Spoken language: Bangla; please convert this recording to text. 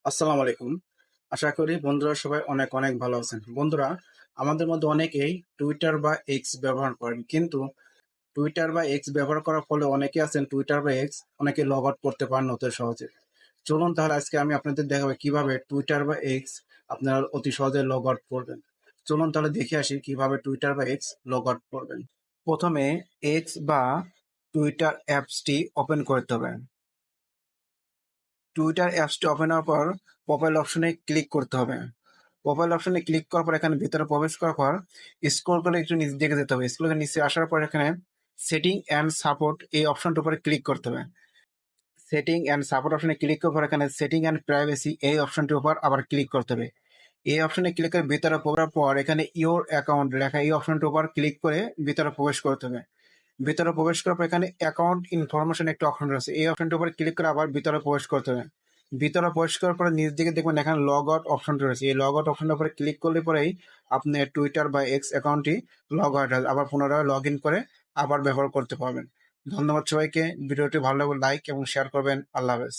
আসসালামু আলাইকুম। আশা করি বন্ধুরা সবাই অনেক অনেক ভালো আছেন। বন্ধুরা, আমাদের মধ্যে অনেকেই টুইটার বা এক্স ব্যবহার করেন। কিন্তু টুইটার বা এক্স ব্যবহার করার ফলে অনেকে আছেন টুইটার বা এক্স অনেকে লগ আউট করতে পারেন অত সহজে। চলুন তাহলে আজকে আমি আপনাদের দেখাবো কিভাবে টুইটার বা এক্স আপনারা অতি সহজে লগ আউট করবেন। চলুন তাহলে দেখে আসি কিভাবে টুইটার বা এক্স লগ আউট করবেন। প্রথমে এক্স বা টুইটার অ্যাপসটি ওপেন করতে হবে। টুইটার অ্যাপসটি ওপেন হওয়ার পর প্রোফাইল অপশনে ক্লিক করতে হবে। প্রোফাইল অপশনে ক্লিক করার পর এখানে ভিতরে প্রবেশ করার পর স্ক্রল করে একটু নিচ দিকে যেতে হবে। স্ক্রল করে নিচে আসার পর এখানে সেটিং অ্যান্ড সাপোর্ট এই অপশনটার উপরে ক্লিক করতে হবে। সেটিং অ্যান্ড সাপোর্ট অপশনে ক্লিক করার পর এখানে সেটিং অ্যান্ড প্রাইভেসি এই অপশনটির উপর আবার ক্লিক করতে হবে। এই অপশনে ক্লিক করে ভিতরে পড়ার পর এখানে ইওর অ্যাকাউন্ট লেখা এই অপশনটির উপর ক্লিক করে ভিতরে প্রবেশ করতে হবে। ভিতরে প্রবেশ করার পর এখানে অ্যাকাউন্ট ইনফরমেশন একটা অপশন রয়েছে, এই অপশনটির উপর ক্লিক করে আবার ভিতরে প্রবেশ করতে হবে। ভিতরে প্রবেশ করার পরে নিচ দিকে দেখবেন এখানে লগ আউট অপশনটি রয়েছে, এই লগ আউট অপশনের উপরে ক্লিক করলে পরেই আপনার টুইটার বা এক্স অ্যাকাউন্টটি লগ আউট হবে, আবার পুনরায় লগ ইন করে আবার ব্যবহার করতে পারবেন। ধন্যবাদ সবাইকে। ভিডিওটি ভালো লাগলে লাইক এবং শেয়ার করবেন। আল্লাহ হাফেজ।